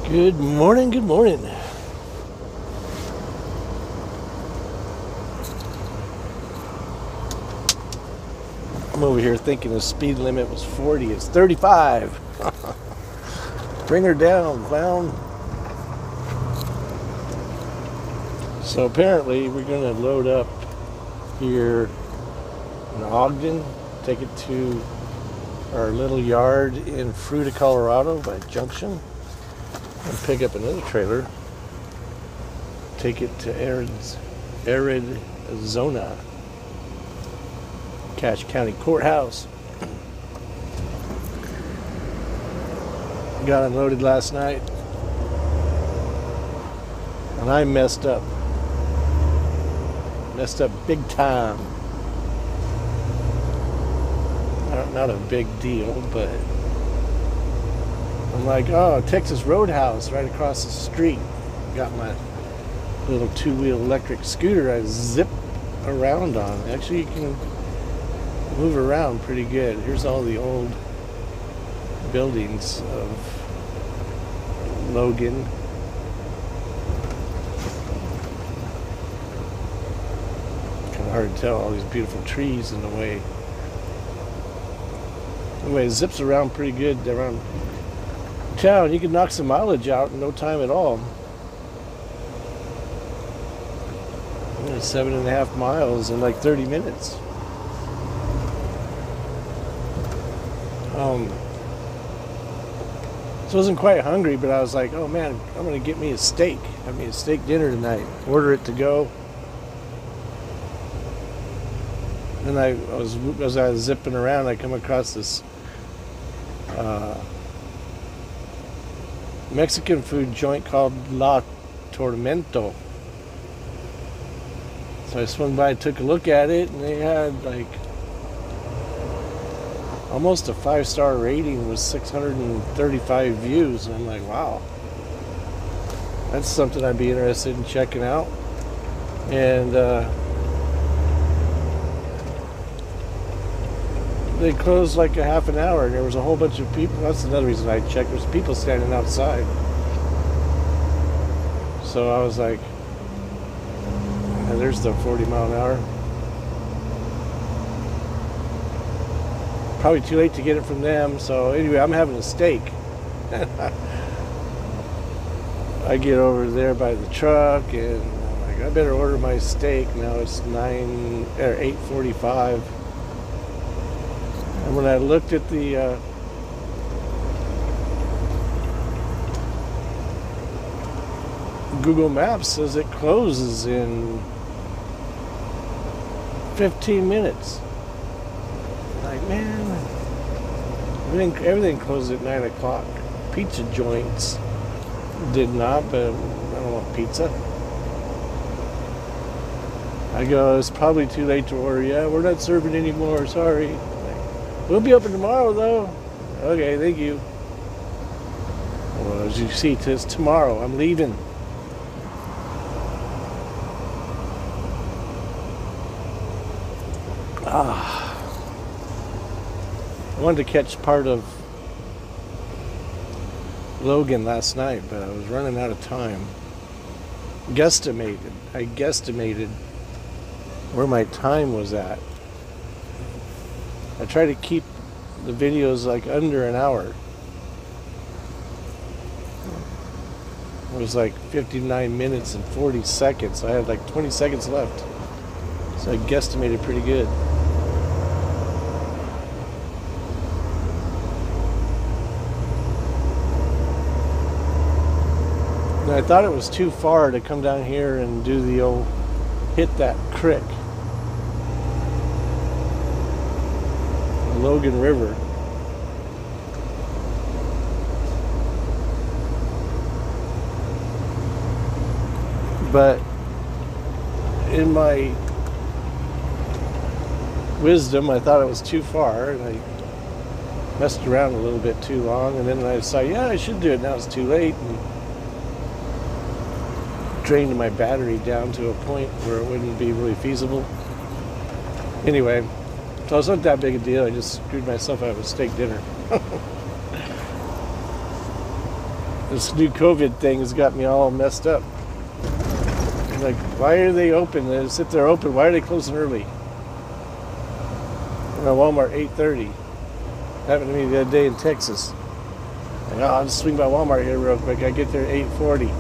Good morning, good morning. I'm over here thinking the speed limit was 40. It's 35. Bring her down, clown. So apparently we're going to load up here in Ogden, take it to our little yard in Fruita, Colorado by Junction, and pick up another trailer, take it to Arizona, Cache County Courthouse. Got unloaded last night, and I messed up big time. Not a big deal, but I'm like, oh, Texas Roadhouse right across the street. Got my little two-wheel electric scooter I zip around on. Actually, you can move around pretty good. Here's all the old buildings of Logan. Kind of hard to tell, all these beautiful trees in the way. Anyway, it zips around pretty good around town. You can knock some mileage out in no time at all. 7.5 miles in like 30 minutes. So I wasn't quite hungry, but I was like, oh man, I'm gonna get me a steak. Have me a steak dinner tonight. Order it to go. And as I was zipping around, I come across this Mexican food joint called La Tormento. So I swung by, took a look at it, and they had like almost a 5-star rating with 635 views. And I'm like, wow, that's something I'd be interested in checking out. And they closed like a half an hour, and there was a whole bunch of people. That's another reason I checked. There's people standing outside. So I was like, and there's the 40 mile an hour. Probably too late to get it from them. So anyway, I'm having a steak. I get over there by the truck, and I'm like, I better order my steak. Now it's 8:45. And when I looked at the Google Maps, says it closes in 15 minutes. Like, man, everything closes at 9 o'clock. Pizza joints did not, but I don't want pizza. I go, it's probably too late to order. Yeah, we're not serving anymore, sorry. We'll be open tomorrow, though. Okay, thank you. Well, as you see, it's tomorrow. I'm leaving. I wanted to catch part of Logan last night, but I was running out of time. I guesstimated where my time was at. I try to keep the videos like under an hour. It was like 59 minutes and 40 seconds. I had like 20 seconds left. So I guesstimated pretty good. And I thought it was too far to come down here and do the old hit that creek. Logan River. But in my wisdom, I thought it was too far, and I messed around a little bit too long, and then I decided, yeah, I should do it. Now it's too late, and drained my battery down to a point where it wouldn't be really feasible. Anyway, so it's not that big a deal. I just screwed myself out of a steak dinner. This new COVID thing has got me all messed up. Like, why are they open? If they're open, why are they closing early? Walmart 8:30. Happened to me the other day in Texas. Like, I'll just swing by Walmart here real quick. I get there at 8:40.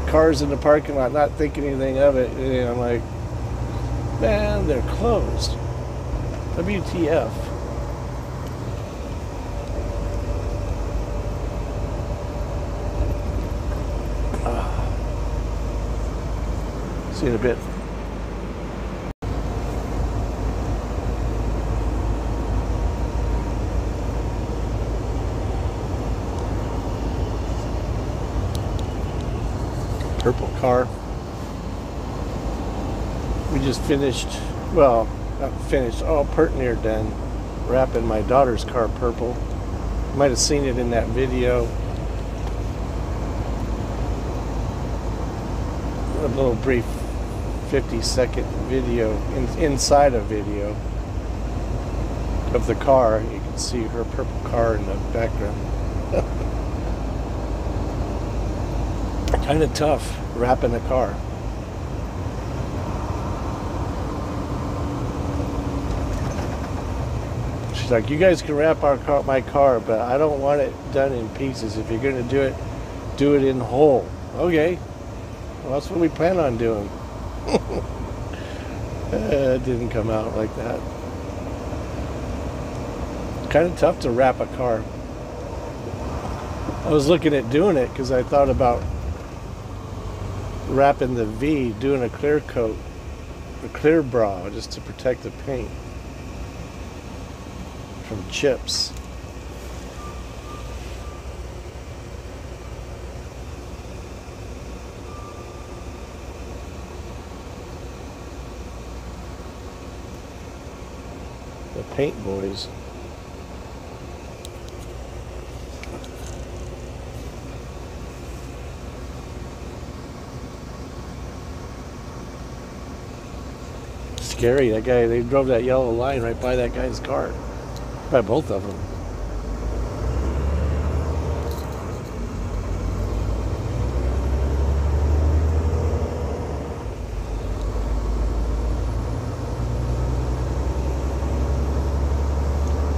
Cars in the parking lot, not thinking anything of it. And I'm like, man, they're closed. WTF. See you in a bit. Purple car. We just finished, well, not finished, all pert near done wrapping my daughter's car purple. You might have seen it in that video. A little brief 50-second video, inside a video of the car. You can see her purple car in the background. Kind of tough wrapping a car. She's like, you guys can wrap my car, but I don't want it done in pieces. If you're going to do it in whole. Okay. Well, that's what we plan on doing. It didn't come out like that. Kind of tough to wrap a car. I was looking at doing it because I thought about wrapping the V, doing a clear coat, a clear bra, just to protect the paint from chips. The paint boys. Scary, that guy, they drove that yellow line right by that guy's car. By both of them.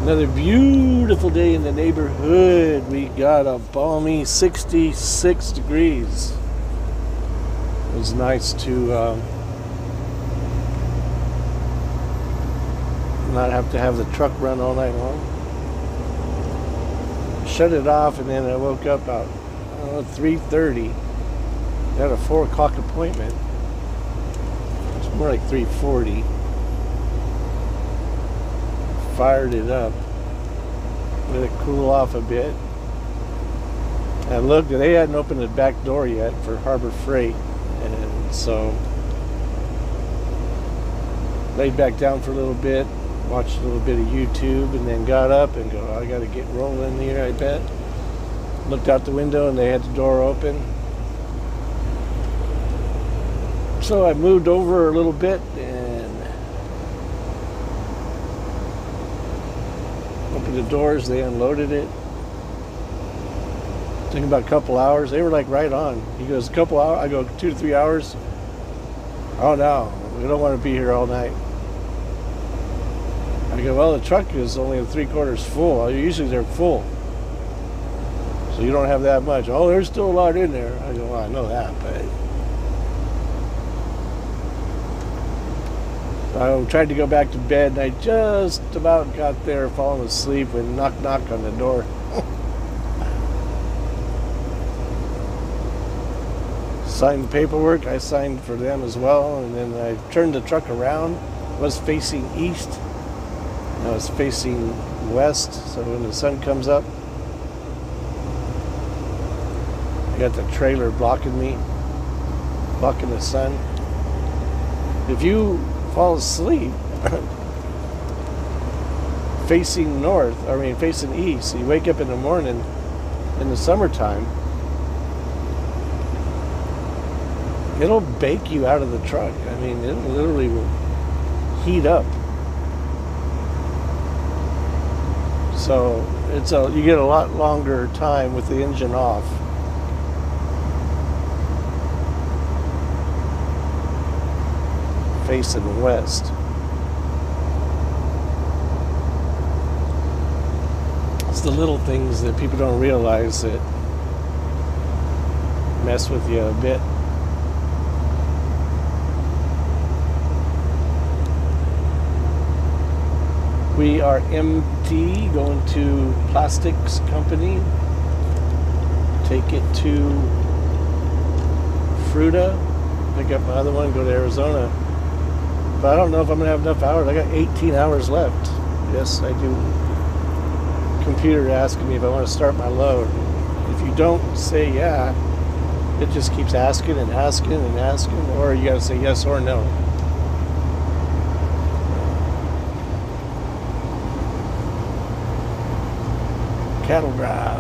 Another beautiful day in the neighborhood. We got a balmy 66 degrees. It was nice to not have to have the truck run all night long. Shut it off, and then I woke up about 3:30. Had a 4 o'clock appointment. It's more like 3:40. Fired it up, let it cool off a bit. I looked, and they hadn't opened the back door yet for Harbor Freight, and so laid back down for a little bit, watched a little bit of YouTube, and then got up and go, I gotta get rolling here, I bet. Looked out the window, and they had the door open. So I moved over a little bit and opened the doors. They unloaded it. Took about a couple hours. They were like right on. He goes, a couple hours? I go, 2 to 3 hours? Oh no, we don't want to be here all night. I go, well, the truck is only 3/4 full. Usually they're full. So you don't have that much. Oh, there's still a lot in there. I go, well, I know that, but I tried to go back to bed, and I just about got there, falling asleep, when knock on the door. Signed the paperwork. I signed for them as well, and then I turned the truck around. Was facing east. I was facing west, so when the sun comes up, I got the trailer blocking me, blocking the sun. If you fall asleep facing north, facing east, you wake up in the morning in the summertime, it'll bake you out of the truck. I mean, it literally will heat up. So you get a lot longer time with the engine off facing west. It's the little things that people don't realize that mess with you a bit. We are empty, going to plastics company. Take it to Fruita, pick up my other one, go to Arizona. But I don't know if I'm going to have enough hours. I got 18 hours left. Yes, I do. Computer asking me if I want to start my load. If you don't say yeah, it just keeps asking and asking and asking, or you got to say yes or no. Cattle drive.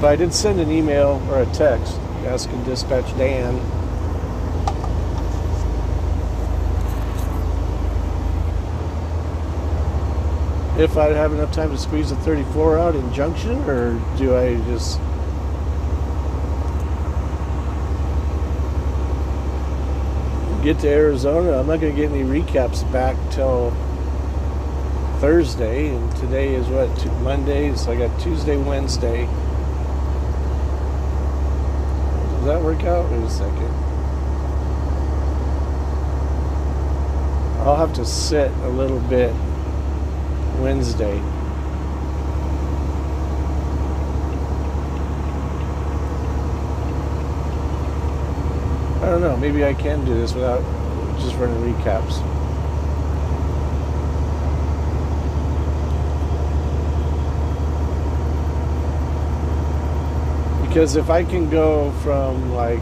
But I did send an email or a text asking Dispatch Dan if I'd have enough time to squeeze a 34 out in Junction, or do I just get to Arizona? I'm not going to get any recaps back till Thursday, and today is what, Monday, so I got Tuesday, Wednesday. Does that work out? Wait a second. I'll have to sit a little bit Wednesday. I don't know, maybe I can do this without just running recaps. Because if I can go from like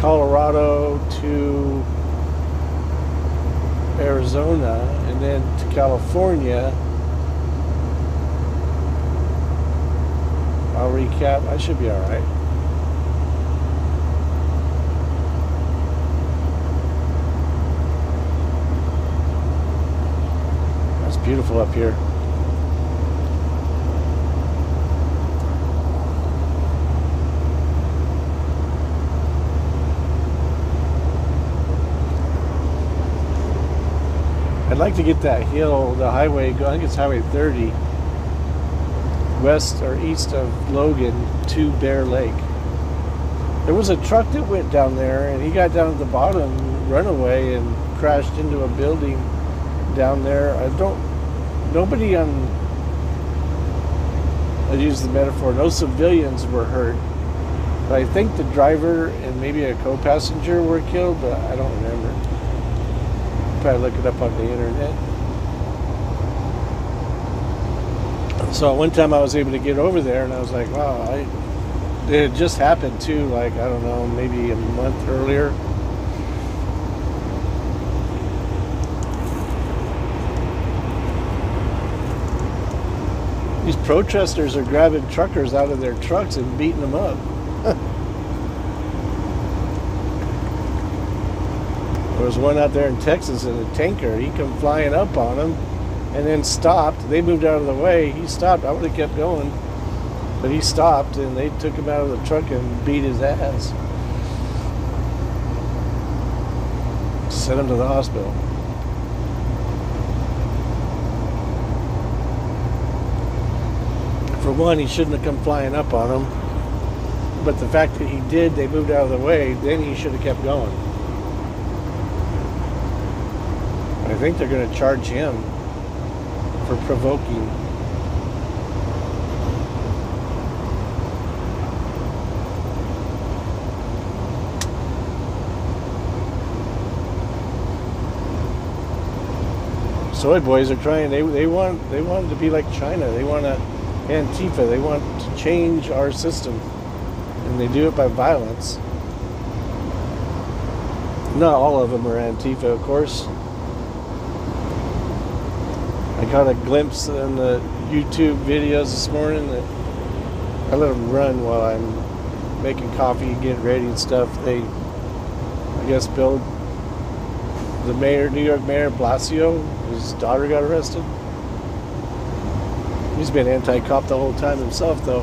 Colorado to Arizona and then to California, I'll recap. I should be all right. That's beautiful up here. I'd like to get that hill, the highway, I think it's Highway 30, west or east of Logan to Bear Lake. There was a truck that went down there, and he got down at the bottom, runaway, and crashed into a building down there. Nobody on, I use the metaphor, no civilians were hurt. But I think the driver and maybe a co-passenger were killed, but I don't remember. Probably look it up on the internet. So one time I was able to get over there, and I was like, wow, it had just happened too, like, I don't know, maybe a month earlier. These protesters are grabbing truckers out of their trucks and beating them up. There was one out there in Texas in a tanker. He come flying up on him and then stopped. They moved out of the way. He stopped. I would have kept going. But he stopped, and they took him out of the truck and beat his ass. Sent him to the hospital. For one, he shouldn't have come flying up on him. But the fact that he did, they moved out of the way, then he should have kept going. I think they're going to charge him for provoking. Soy boys are trying. They want to be like China. They want to Antifa. They want to change our system, and they do it by violence. Not all of them are Antifa, of course. I caught a glimpse in the YouTube videos this morning that I let them run while I'm making coffee and getting ready and stuff. They, I guess, Bill, the mayor, New York Mayor Blasio, his daughter got arrested. He's been anti-cop the whole time himself, though.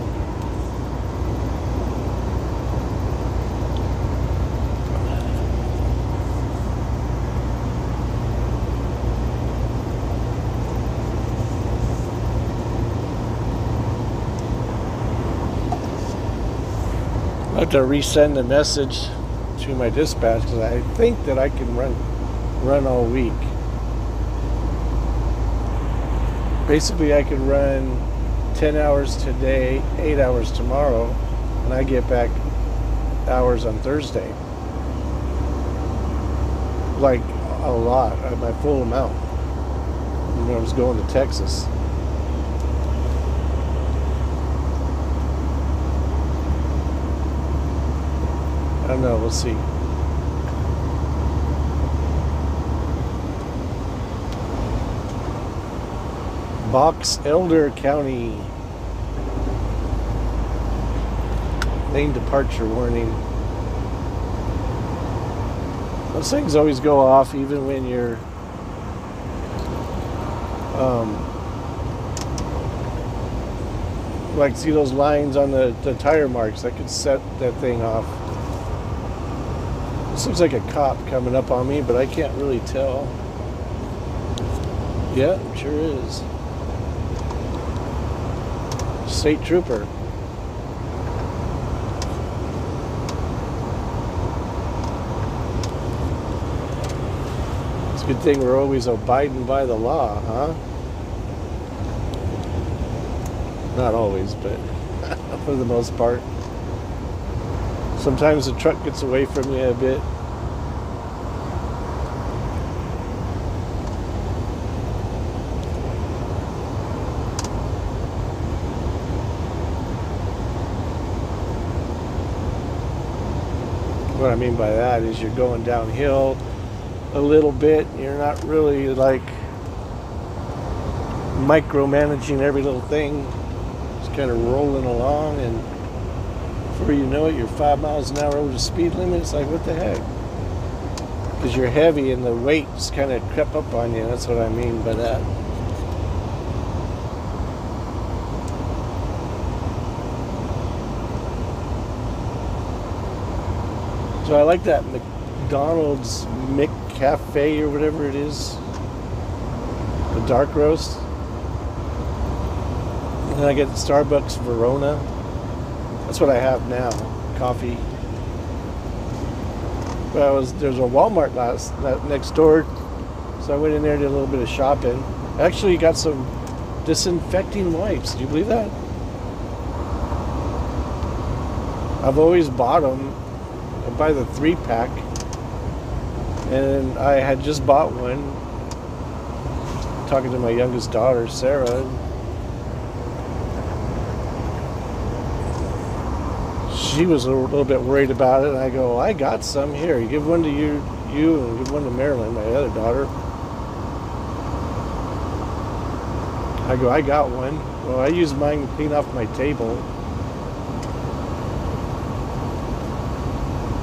I have to resend a message to my dispatch because I think that I can run all week. Basically, I could run 10 hours today, 8 hours tomorrow, and I get back hours on Thursday. Like a lot, my full amount. When I was going to Texas. I don't know, we'll see. Box Elder County. Lane departure warning. Those things always go off even when you're like, see those lines on the tire marks? I could set that thing off. This looks like a cop coming up on me, but I can't really tell. Yeah, it sure is. State trooper. It's a good thing we're always abiding by the law, huh? Not always, but for the most part. Sometimes the truck gets away from you a bit. What I mean by that is you're going downhill a little bit. You're not really like micromanaging every little thing. Just kind of rolling along, and before you know it, you're 5 miles an hour over the speed limit. It's like, what the heck? Because you're heavy and the weight's kind of crept up on you. That's what I mean by that. So I like that McDonald's McCafe or whatever it is. The dark roast. And then I get Starbucks Verona. That's what I have now. Coffee. But there's a Walmart next door. So I went in there, did a little bit of shopping. I actually got some disinfecting wipes. Do you believe that? I've always bought them. I buy the 3-pack, and I had just bought one. Talking to my youngest daughter, Sarah. She was a little bit worried about it, and I go, I got some here. You give one to you, and give one to Marilyn, my other daughter. I go, I got one. Well, I use mine to clean off my table.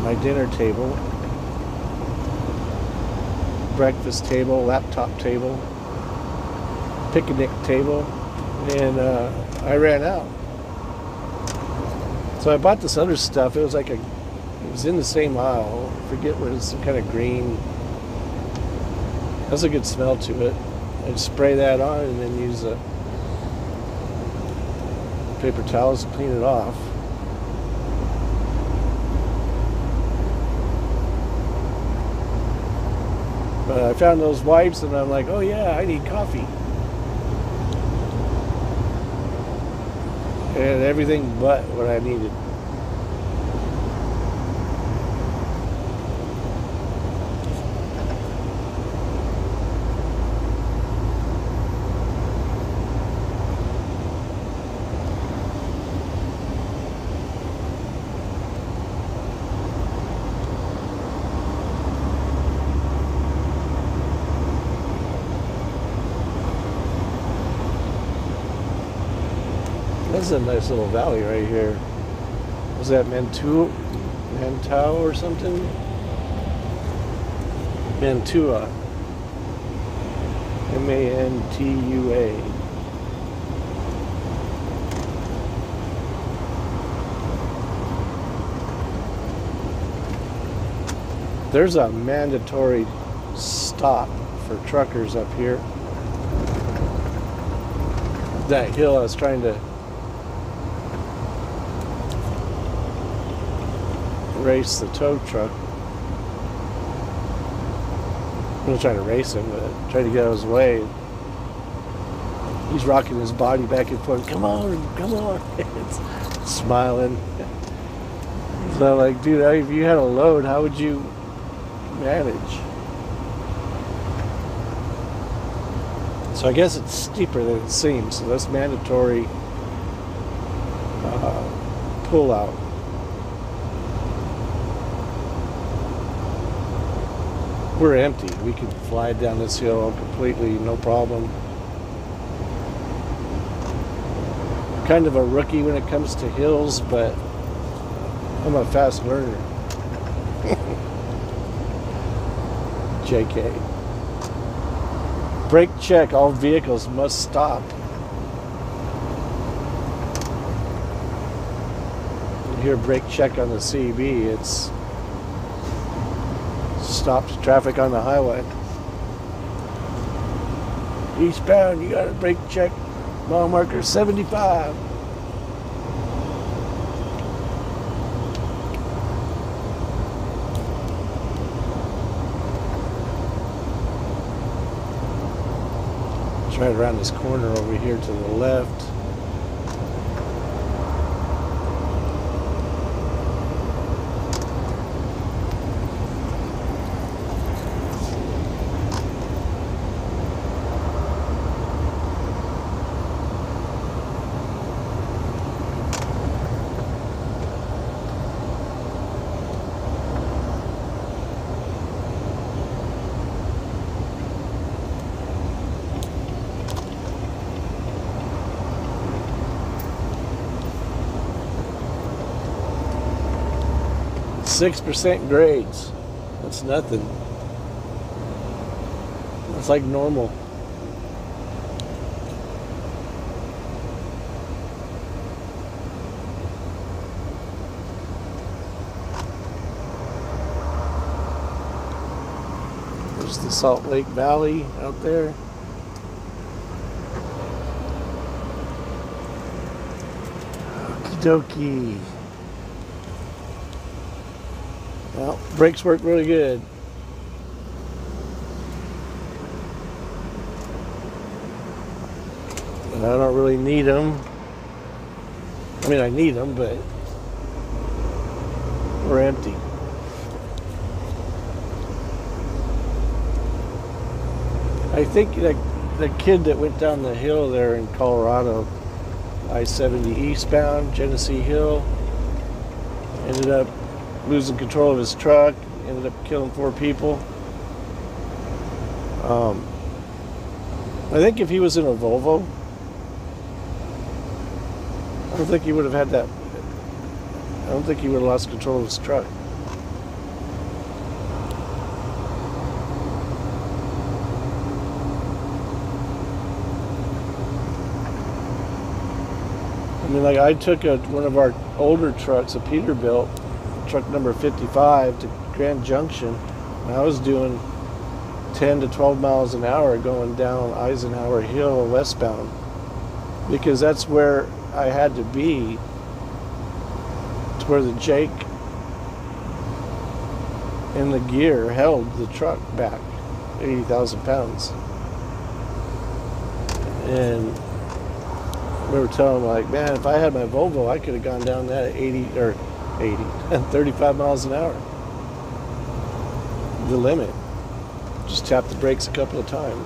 My dinner table, breakfast table, laptop table, picnic table, and I ran out. So I bought this other stuff. It was like it was in the same aisle. I forget what it was, some kind of green. Has a good smell to it. I'd spray that on and then use the paper towels to clean it off. But I found those wipes and I'm like, oh yeah, I need coffee. And everything but what I needed. This is a nice little valley right here. Was that Mantua or something? Mantua. Mantua. There's a mandatory stop for truckers up here. That hill I was trying to race the tow truck. I'm not trying to race him, but trying to get out of his way. He's rocking his body back and forth. Come on, come on. It's smiling. So I'm like, dude, if you had a load, how would you manage? So I guess it's steeper than it seems. So that's mandatory pull out. We're empty. We can fly down this hill completely, no problem. Kind of a rookie when it comes to hills, but I'm a fast learner. JK. Brake check. All vehicles must stop. You hear brake check on the CB. It's stops traffic on the highway. Eastbound, you got a brake check. Mile marker 75. It's right around this corner over here to the left. .6% grades. That's nothing. That's like normal. There's the Salt Lake Valley out there. Okie dokie. Well, brakes work really good. And I don't really need them. I mean, I need them, but we're empty. I think like the kid that went down the hill there in Colorado, I-70 eastbound, Genesee Hill, ended up losing control of his truck, ended up killing 4 people. I think if he was in a Volvo, I don't think he would have had that. I don't think he would have lost control of his truck. I mean, like I took one of our older trucks, a Peterbilt, truck number 55 to Grand Junction, and I was doing 10 to 12 miles an hour going down Eisenhower Hill westbound, because that's where I had to be, to where the Jake in the gear held the truck back 80,000 pounds. And we were telling him, like, man, if I had my Volvo, I could have gone down that at 35 miles an hour. The limit. Just tap the brakes a couple of times.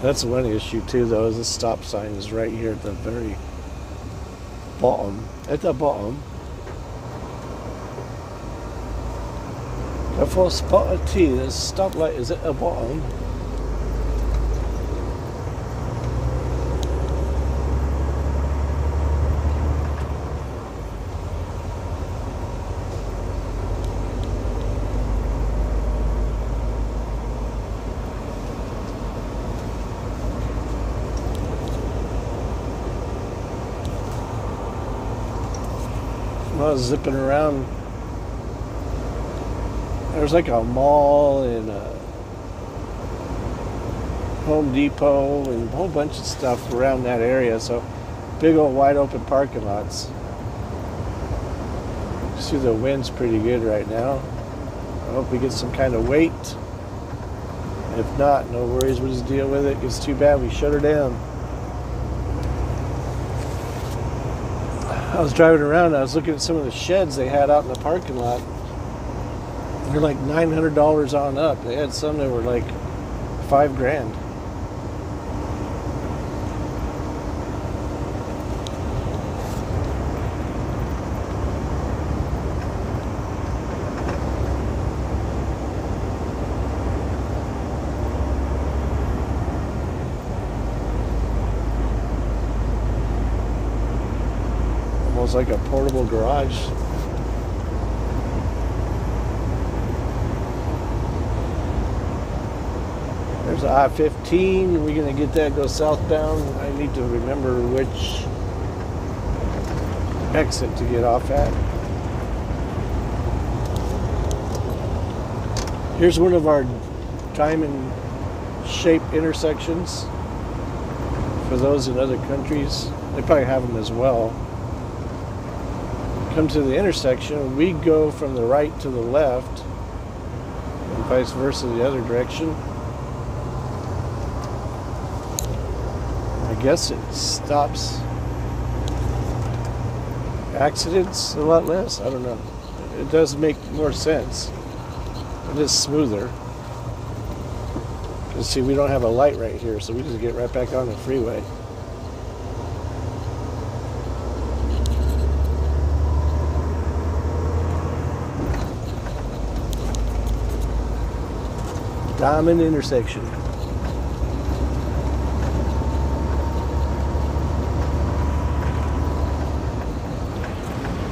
That's one issue too, though, is the stop sign is right here at the very bottom. At the bottom. For a spot of T, there's a stoplight is at the bottom. I was zipping around. There's like a mall and a Home Depot and a whole bunch of stuff around that area. So big old wide open parking lots. See, the wind's pretty good right now. I hope we get some kind of weight. If not, no worries, we'll just deal with it. It's too bad we shut her down. I was driving around, I was looking at some of the sheds they had out in the parking lot. They're like $900 on up. They had some that were like $5,000. Almost like a portable garage. There's I-15. We're gonna get that, go southbound. I need to remember which exit to get off at. Here's one of our diamond shaped intersections. For those in other countries, they probably have them as well. Come to the intersection, we go from the right to the left and vice versa the other direction. I guess it stops accidents a lot less. I don't know. It does make more sense. It is smoother. Because see, we don't have a light right here, so we just get right back on the freeway. Diamond intersection.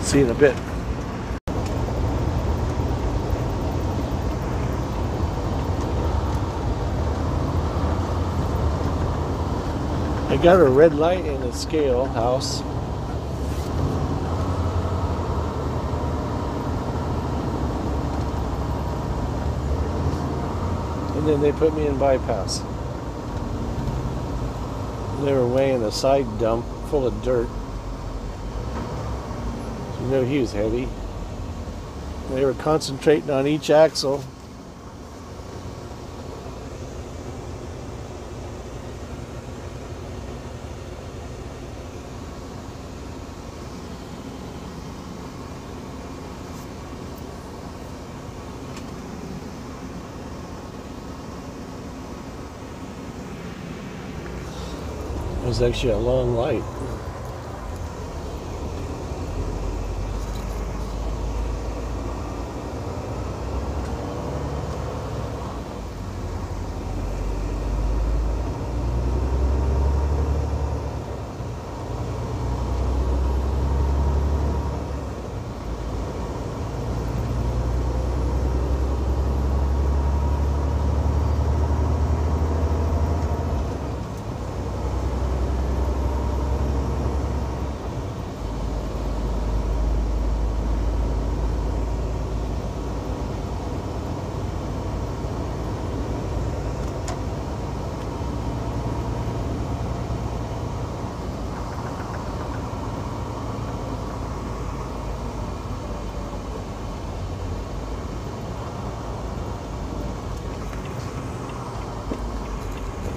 See you in a bit. I got a red light and a scale house. And then they put me in bypass. They were weighing a side dump full of dirt. You know he was heavy. They were concentrating on each axle. It was actually a long light.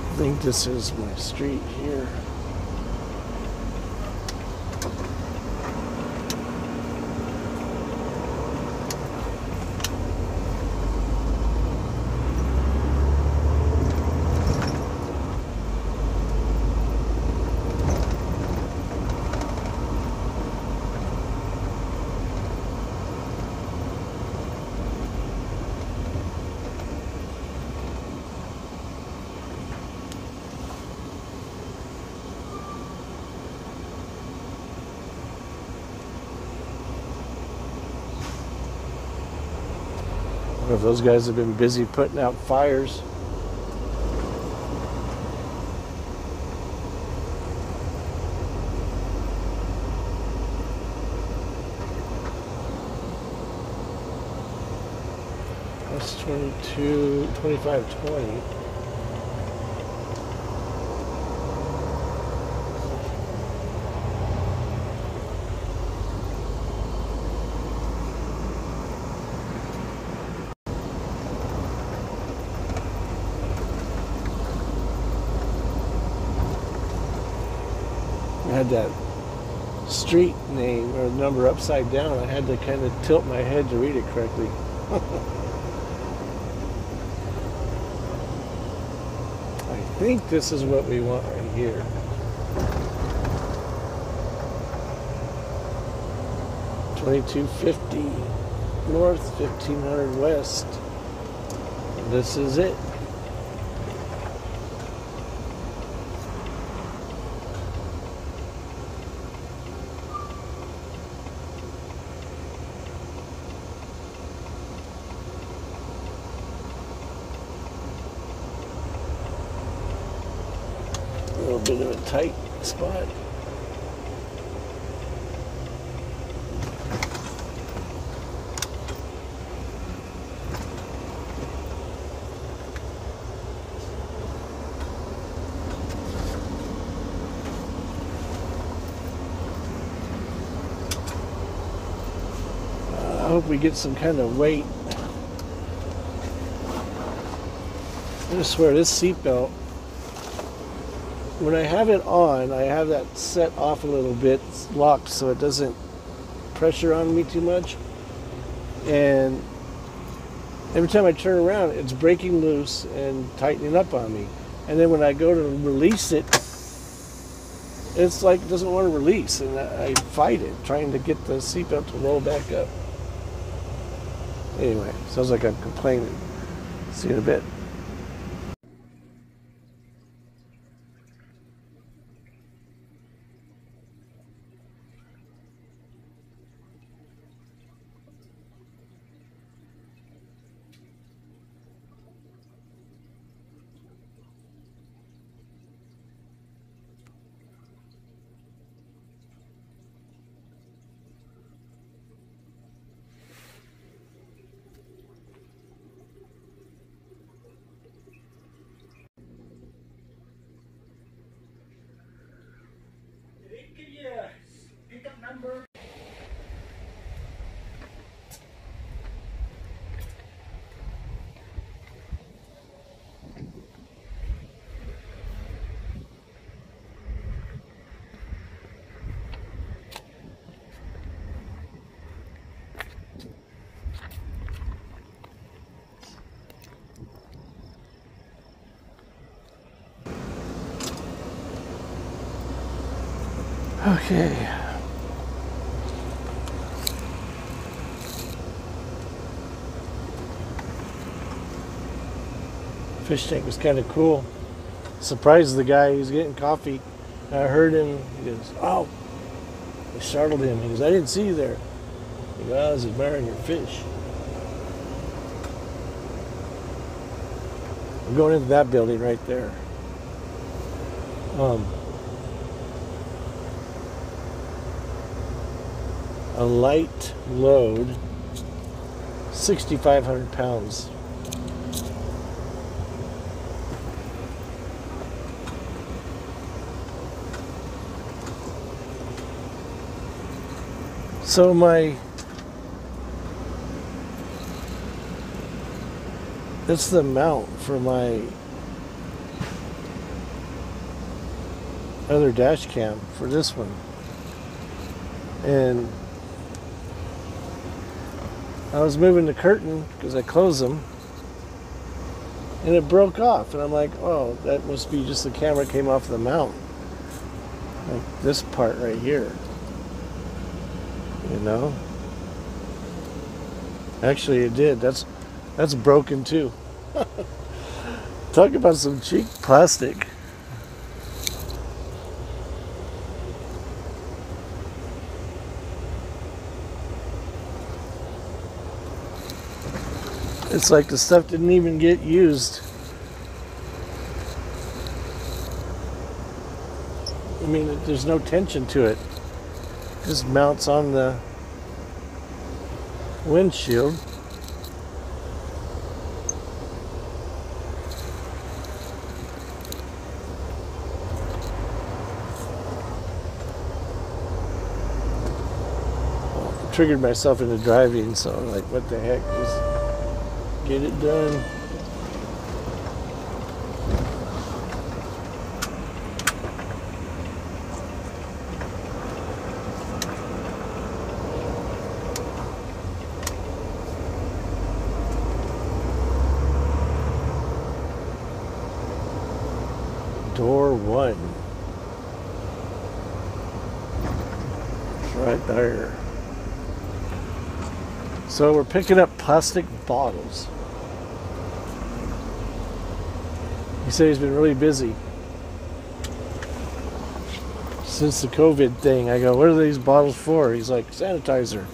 I think this is my street here. If those guys have been busy putting out fires. That's 22, 25.20. I had that street name or number upside down. I had to kind of tilt my head to read it correctly. I think this is what we want right here. $22.50 north, $1,500 west. This is it. A little bit of a tight spot. I hope we get some kind of weight. I swear this seatbelt, when I have it on, I have that set off a little bit, it's locked so it doesn't pressure on me too much. And every time I turn around, it's breaking loose and tightening up on me. And then when I go to release it, it's like it doesn't want to release, and I fight it, trying to get the seatbelt to roll back up. Anyway, sounds like I'm complaining. See you in a bit. Okay. Fish tank was kind of cool. Surprised the guy who's getting coffee. I heard him. He goes, "Oh!" It startled him. He goes, "I didn't see you there." He goes, "I was admiring your fish." I'm going into that building right there. A light load, 6,500 pounds. So that's the mount for my other dash cam for this one. And I was moving the curtain because I closed them, and it broke off. And I'm like, oh, that must be just the camera came off the mount. Like this part right here. You know? Actually, it did. That's broken too. Talk about some cheap plastic. It's like the stuff didn't even get used. I mean, there's no tension to it. Just mounts on the windshield. triggered myself into driving, so I'm like, what the heck, just get it done. Door 1. It's right there. So we're picking up plastic bottles. He said he's been really busy since the COVID thing. I go, what are these bottles for? He's like, sanitizer.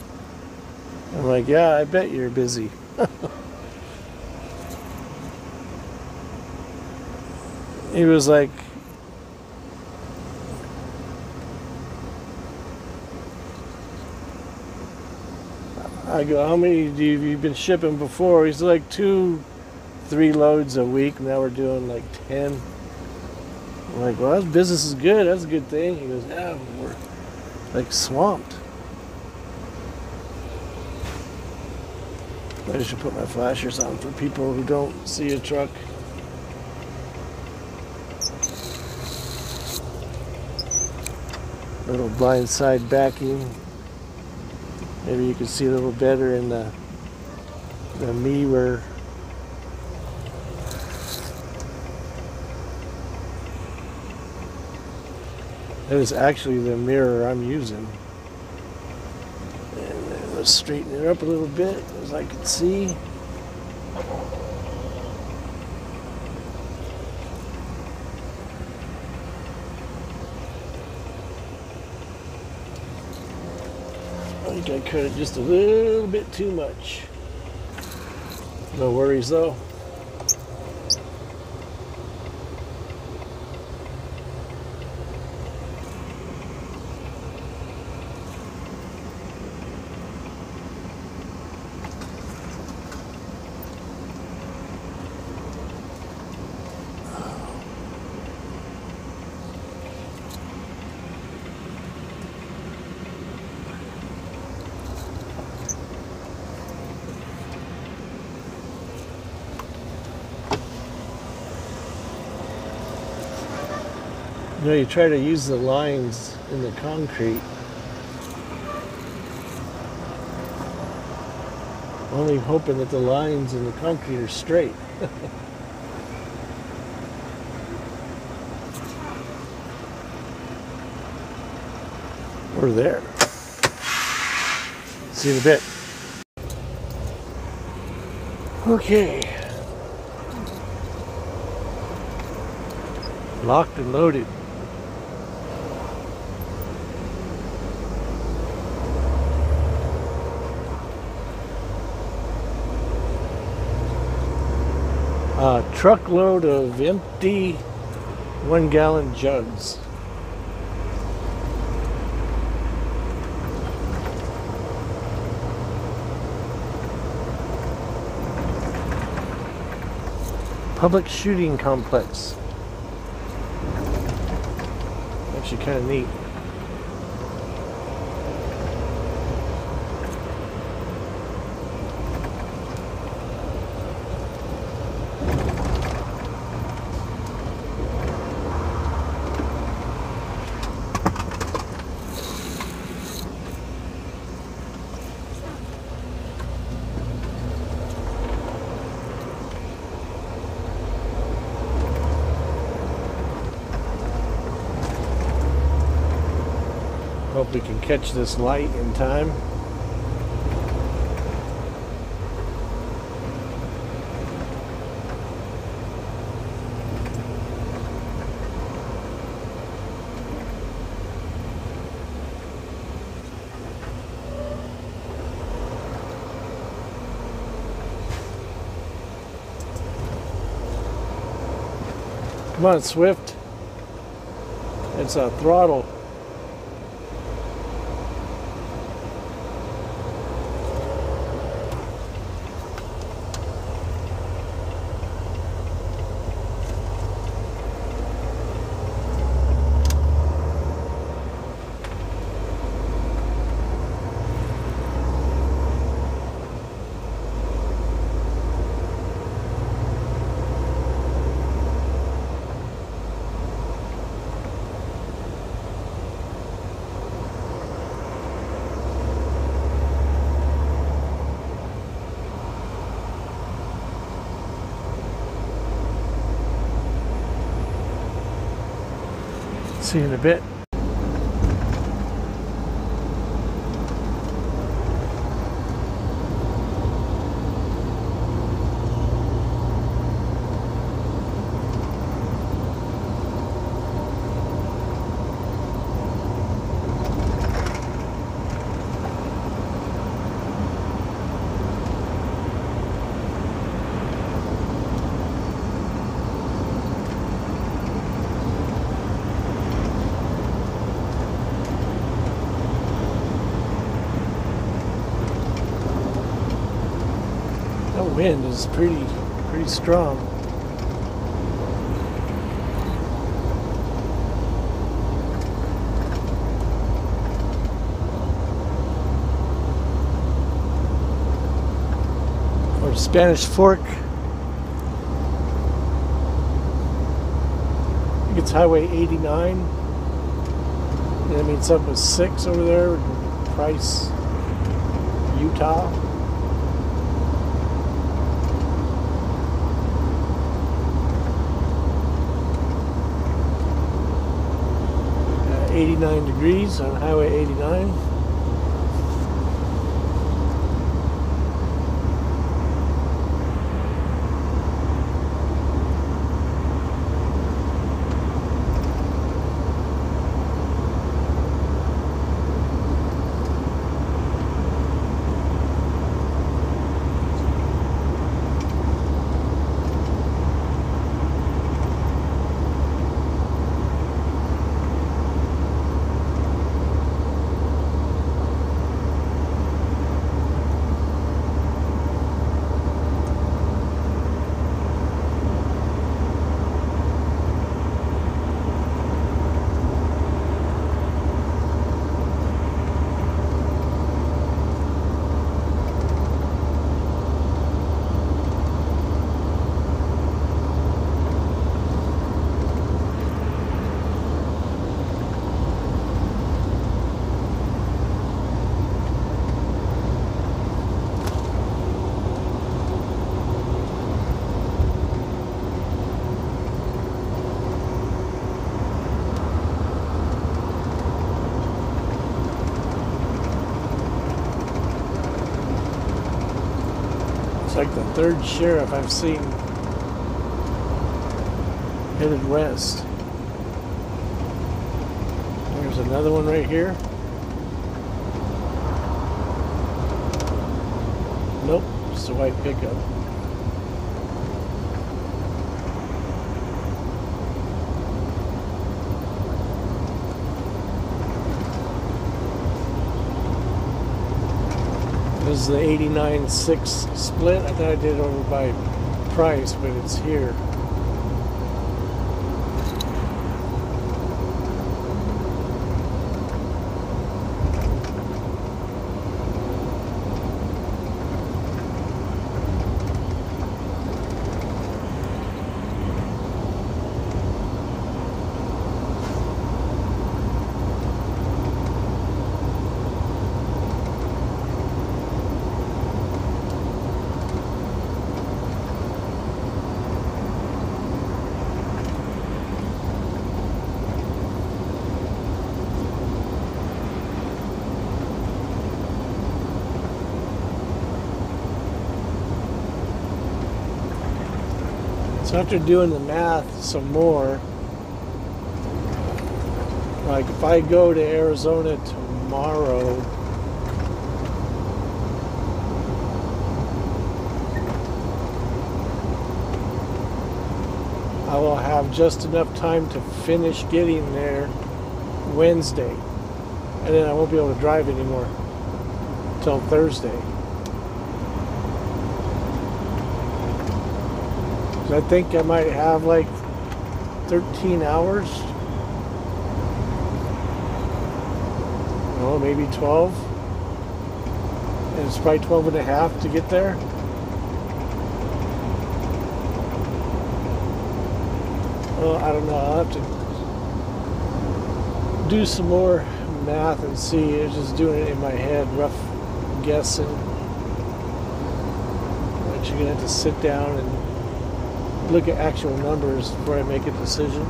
I'm like, yeah, I bet you're busy. He was like, I go, how many have you been shipping before? He's like 2-3 loads a week. Now we're doing like 10. I'm like, well, that business is good. That's a good thing. He goes, yeah, we're like swamped. I should put my flashers on for people who don't see a truck. Little blind side backing. Maybe you can see a little better in the mirror. That is actually the mirror I'm using. And then let's straighten it up a little bit as I can see. I think I cut it just a little bit too much. No worries though. You know, you try to use the lines in the concrete, only hoping that the lines in the concrete are straight. We're there. See you in a bit. Okay. Locked and loaded. A truckload of empty 1-gallon jugs. Public shooting complex. Actually kind of neat. Hope we can catch this light in time. Come on, Swift. It's a throttle. See you in a bit. The wind is pretty strong. Or Spanish Fork. I think it's Highway 89. And that means up with 6 over there in Price, Utah. 89 degrees on Highway 89. Like the third sheriff I've seen headed west. There's another one right here. Nope, just a white pickup. This is the 89.6 split. I thought I did it over by Price, but it's here. So after doing the math some more, like if I go to Arizona tomorrow, I will have just enough time to finish getting there Wednesday, and then I won't be able to drive anymore till Thursday. I think I might have like 13 hours. No, maybe 12. And it's probably 12 and a half to get there. Well, I don't know. I'll have to do some more math and see. It's just doing it in my head, rough guessing. But you're going to have to sit down and look at actual numbers before I make a decision.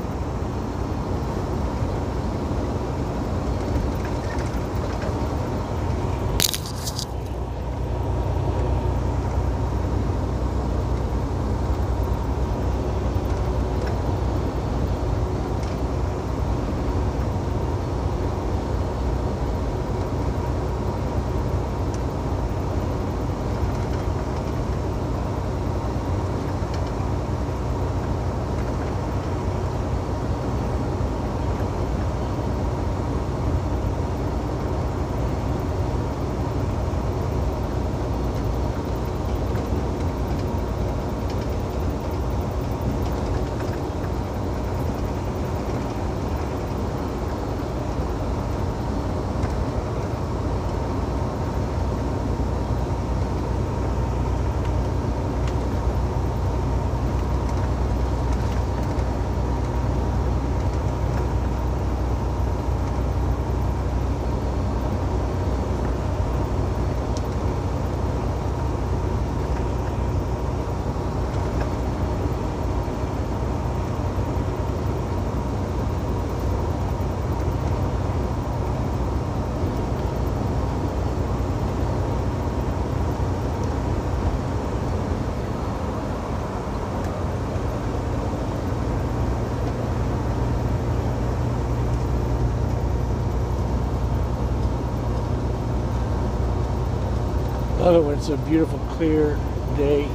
Love it when it's a beautiful, clear day.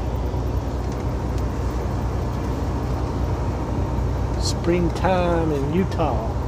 Springtime in Utah.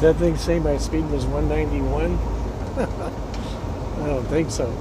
Did that thing say my speed was 191? I don't think so.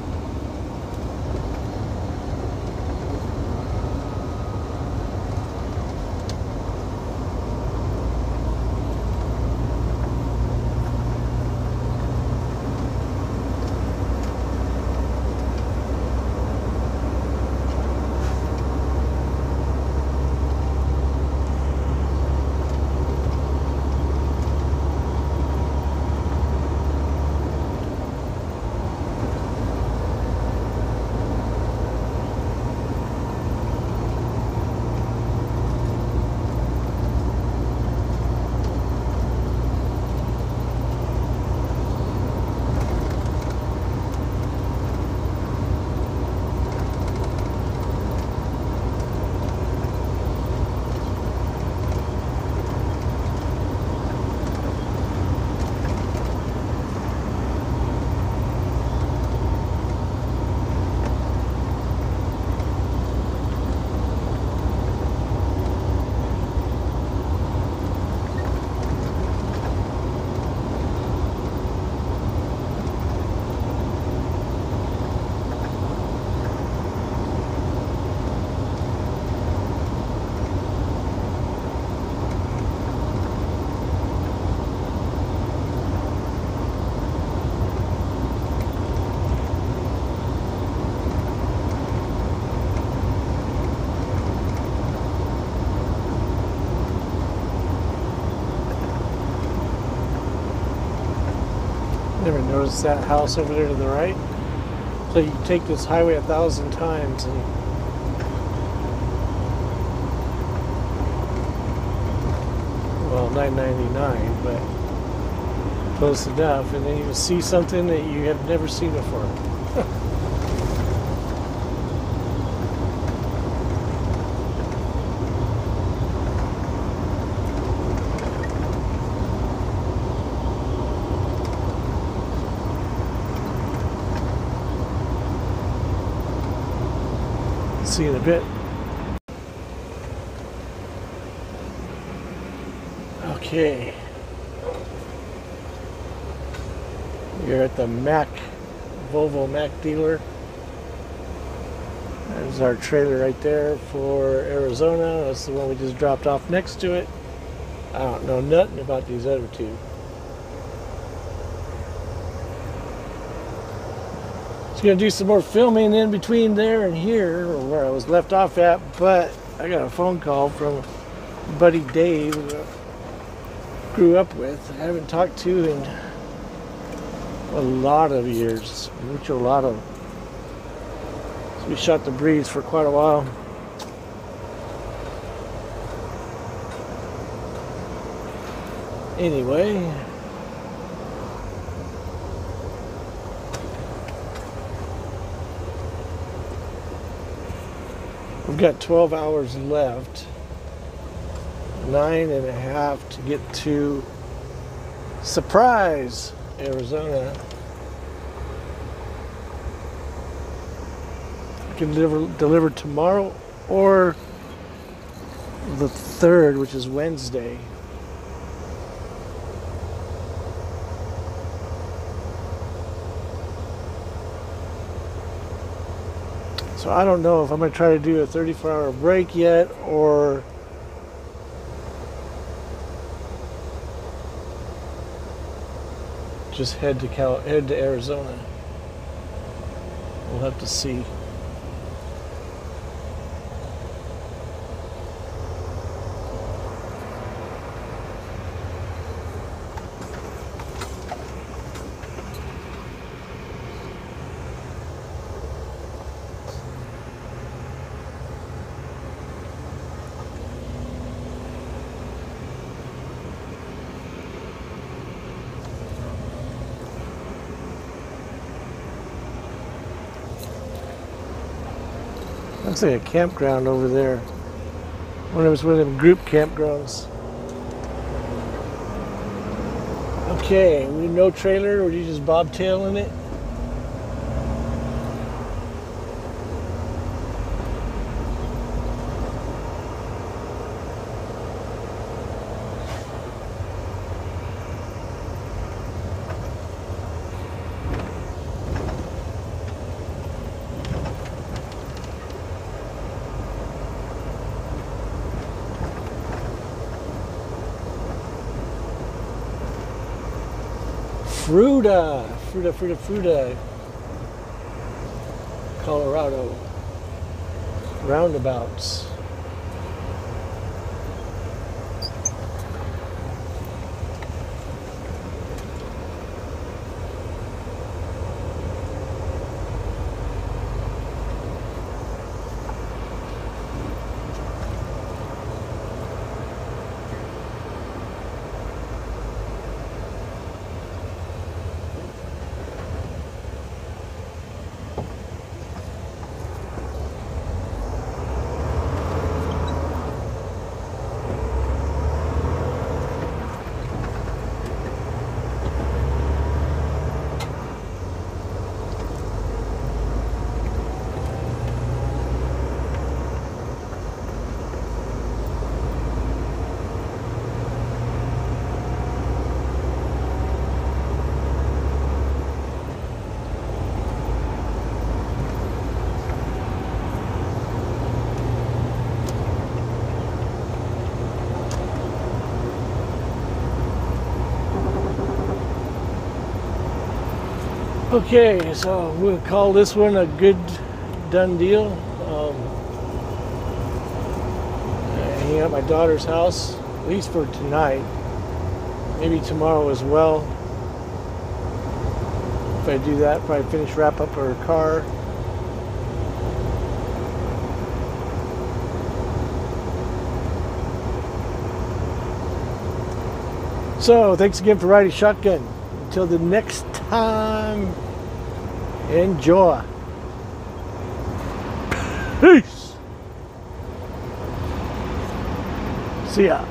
Never noticed that house over there to the right. So you take this highway 1,000 times and well, 999, but close enough, and then you see something that you have never seen before. See you in a bit. Okay. You're at the Volvo Mac dealer. There's our trailer right there for Arizona. That's the one we just dropped off next to it. I don't know nothing about these other two. Gonna do some more filming in between there and here, or where I was left off at, but I got a phone call from buddy Dave, who I grew up with. I haven't talked to in a lot of years, mucho lotto. So we shot the breeze for quite a while. Anyway, we've got 12 hours left, 9.5 to get to Surprise, Arizona. I can deliver tomorrow or the 3rd, which is Wednesday. So I don't know if I'm going to try to do a 34-hour break yet or just head to Arizona. We'll have to see. Looks like a campground over there. I wonder if it's one of them group campgrounds. Okay, we no trailer, or you just bobtailing it? Fruita, Colorado, roundabouts. Okay, so we'll call this one a good done deal. Hanging out at my daughter's house, at least for tonight. Maybe tomorrow as well. If I do that, probably wrap up her car. So, thanks again for riding shotgun. Until the next time, enjoy. Peace. See ya.